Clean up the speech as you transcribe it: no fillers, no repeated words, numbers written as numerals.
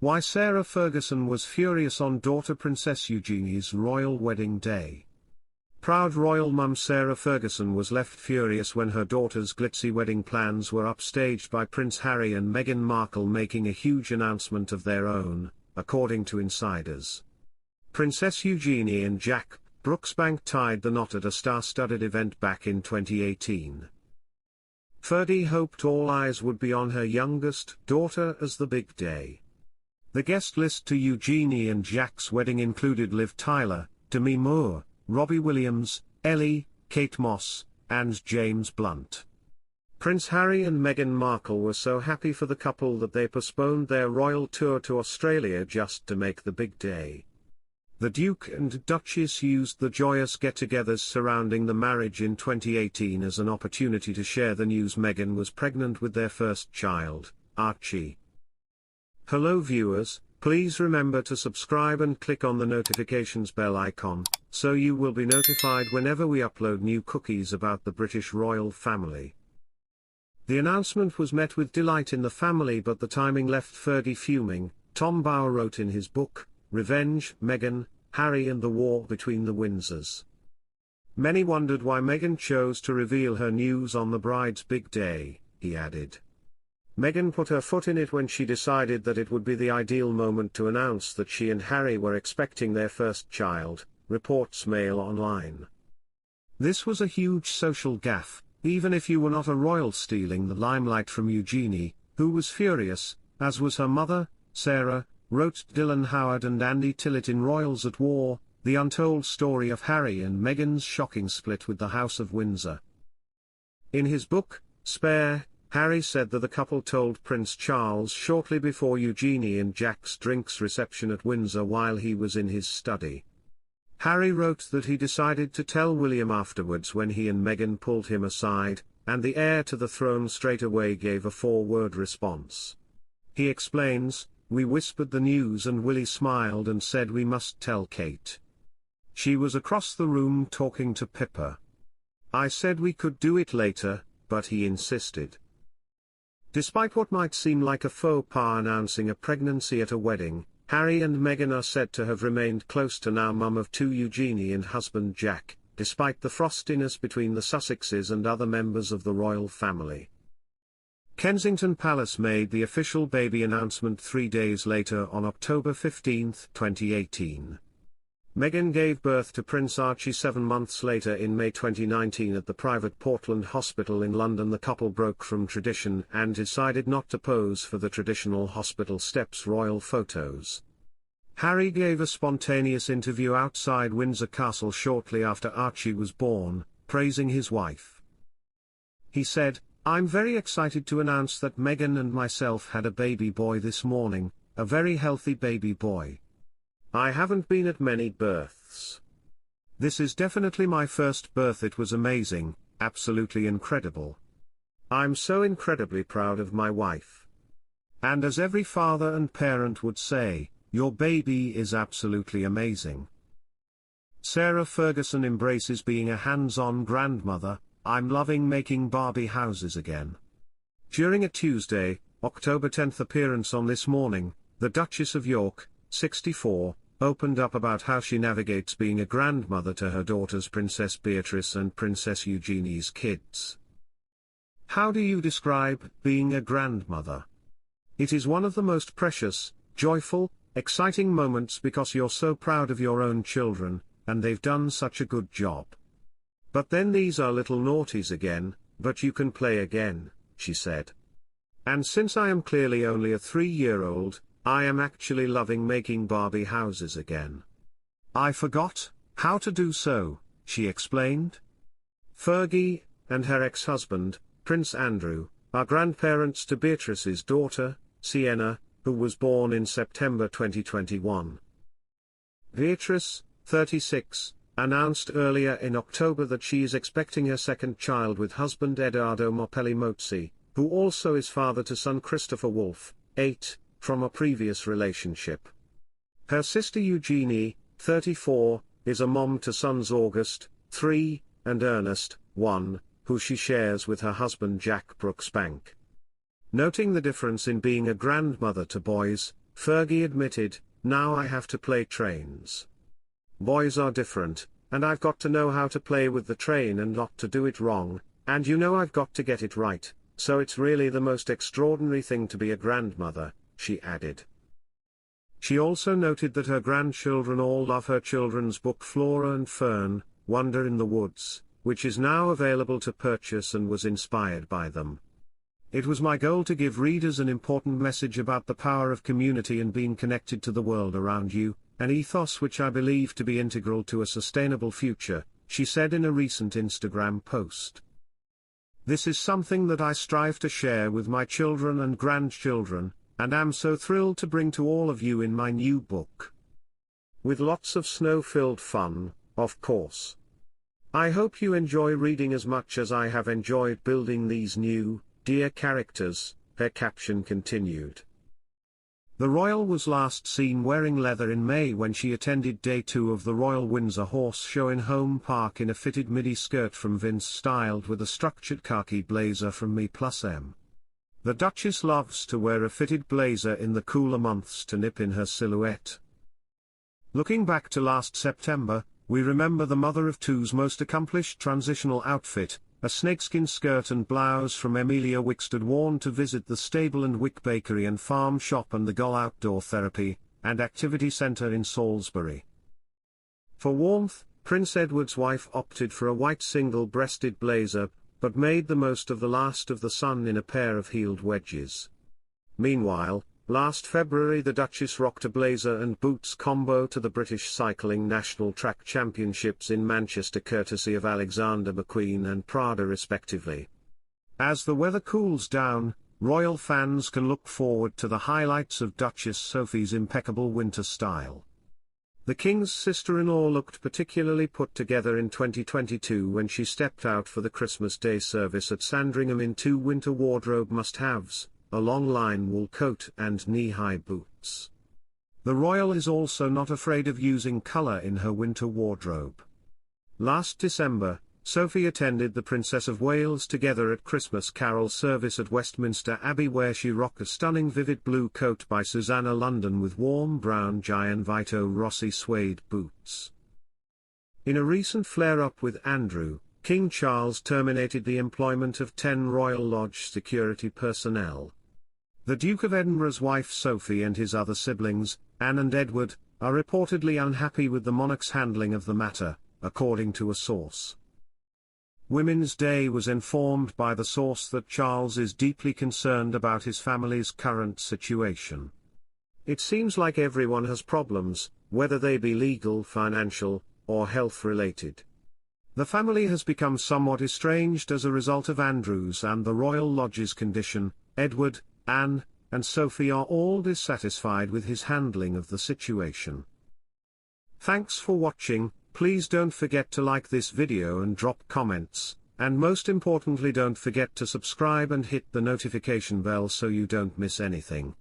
Why Sarah Ferguson was furious on daughter Princess Eugenie's royal wedding day. Proud royal mum Sarah Ferguson was left furious when her daughter's glitzy wedding plans were upstaged by Prince Harry and Meghan Markle making a huge announcement of their own, according to insiders. Princess Eugenie and Jack, Brooksbank tied the knot at a star-studded event back in 2018. Fergie hoped all eyes would be on her youngest daughter as the big day. The guest list to Eugenie and Jack's wedding included Liv Tyler, Demi Moore, Robbie Williams, Ellie, Kate Moss, and James Blunt. Prince Harry and Meghan Markle were so happy for the couple that they postponed their royal tour to Australia just to make the big day. The Duke and Duchess used the joyous get-togethers surrounding the marriage in 2018 as an opportunity to share the news Meghan was pregnant with their first child, Archie. Hello viewers, please remember to subscribe and click on the notifications bell icon, so you will be notified whenever we upload new cookies about the British royal family. The announcement was met with delight in the family, but the timing left Fergie fuming. Tom Bower wrote in his book, Revenge, Meghan, Harry and the War Between the Windsors. Many wondered why Meghan chose to reveal her news on the bride's big day, he added. Meghan put her foot in it when she decided that it would be the ideal moment to announce that she and Harry were expecting their first child, reports Mail Online. This was a huge social gaffe, even if you were not a royal, stealing the limelight from Eugenie, who was furious, as was her mother, Sarah, wrote Dylan Howard and Andy Tillett in Royals at War, the untold story of Harry and Meghan's shocking split with the House of Windsor. In his book, Spare, Harry said that the couple told Prince Charles shortly before Eugenie and Jack's drinks reception at Windsor while he was in his study. Harry wrote that he decided to tell William afterwards when he and Meghan pulled him aside, and the heir to the throne straight away gave a 4-word response. He explains, "We whispered the news and Willie smiled and said we must tell Kate. She was across the room talking to Pippa. I said we could do it later, but he insisted." Despite what might seem like a faux pas announcing a pregnancy at a wedding, Harry and Meghan are said to have remained close to now mum of 2 Eugenie and husband Jack, despite the frostiness between the Sussexes and other members of the royal family. Kensington Palace made the official baby announcement 3 days later on October 15, 2018. Meghan gave birth to Prince Archie 7 months later in May 2019 at the private Portland Hospital in London. The couple broke from tradition and decided not to pose for the traditional hospital steps royal photos. Harry gave a spontaneous interview outside Windsor Castle shortly after Archie was born, praising his wife. He said, "I'm very excited to announce that Meghan and myself had a baby boy this morning, a very healthy baby boy. I haven't been at many births. This is definitely my first birth. It was amazing, absolutely incredible. I'm so incredibly proud of my wife. And as every father and parent would say, your baby is absolutely amazing." Sarah Ferguson embraces being a hands-on grandmother. "I'm loving making Barbie houses again." During a Tuesday, October 10 appearance on This Morning, the Duchess of York, 64, opened up about how she navigates being a grandmother to her daughters Princess Beatrice and Princess Eugenie's kids. "How do you describe being a grandmother? It is one of the most precious, joyful, exciting moments because you're so proud of your own children, and they've done such a good job. But then these are little naughties again, but you can play again," she said. "And since I am clearly only a 3-year-old, I am actually loving making Barbie houses again. I forgot how to do so," she explained. Fergie, and her ex-husband, Prince Andrew, are grandparents to Beatrice's daughter, Sienna, who was born in September 2021. Beatrice, 36, announced earlier in October that she is expecting her second child with husband Edoardo Mopelli Mozzi, who also is father to son Christopher Wolfe, 8, from a previous relationship. Her sister Eugenie, 34, is a mom to sons August, 3, and Ernest, 1, who she shares with her husband Jack Brooksbank. Noting the difference in being a grandmother to boys, Fergie admitted, "Now I have to play trains. Boys are different, and I've got to know how to play with the train and not to do it wrong, and I've got to get it right, so it's really the most extraordinary thing to be a grandmother," she added. She also noted that her grandchildren all love her children's book Flora and Fern, Wonder in the Woods, which is now available to purchase and was inspired by them. "It was my goal to give readers an important message about the power of community and being connected to the world around you, an ethos which I believe to be integral to a sustainable future," she said in a recent Instagram post. "This is something that I strive to share with my children and grandchildren, and am so thrilled to bring to all of you in my new book. With lots of snow-filled fun, of course. I hope you enjoy reading as much as I have enjoyed building these new, dear characters," her caption continued. The royal was last seen wearing leather in May when she attended Day 2 of the Royal Windsor Horse Show in Home Park in a fitted midi skirt from Vince styled with a structured khaki blazer from Me+M. The Duchess loves to wear a fitted blazer in the cooler months to nip in her silhouette. Looking back to last September, we remember the mother of two's most accomplished transitional outfit, a snakeskin skirt and blouse from Emilia Wickstead worn to visit the Stable and Wick Bakery and Farm Shop and the Gull Outdoor Therapy and Activity Centre in Salisbury. For warmth, Prince Edward's wife opted for a white single-breasted blazer, but made the most of the last of the sun in a pair of heeled wedges. Meanwhile, last February the Duchess rocked a blazer and boots combo to the British Cycling National Track Championships in Manchester courtesy of Alexander McQueen and Prada respectively. As the weather cools down, royal fans can look forward to the highlights of Duchess Sophie's impeccable winter style. The King's sister-in-law looked particularly put together in 2022 when she stepped out for the Christmas Day service at Sandringham in two winter wardrobe must-haves, a long-line wool coat and knee-high boots. The royal is also not afraid of using colour in her winter wardrobe. Last December, Sophie attended the Princess of Wales Together at Christmas Carol service at Westminster Abbey where she rocked a stunning vivid blue coat by Susanna London with warm brown Gian Vito Rossi suede boots. In a recent flare-up with Andrew, King Charles terminated the employment of 10 Royal Lodge security personnel. The Duke of Edinburgh's wife Sophie and his other siblings, Anne and Edward, are reportedly unhappy with the monarch's handling of the matter, according to a source. Women's Day was informed by the source that Charles is deeply concerned about his family's current situation. "It seems like everyone has problems, whether they be legal, financial, or health-related. The family has become somewhat estranged as a result of Andrew's and the Royal Lodge's condition. Edward, Anne, and Sophie are all dissatisfied with his handling of the situation." Thanks for watching. Please don't forget to like this video and drop comments, and most importantly don't forget to subscribe and hit the notification bell so you don't miss anything.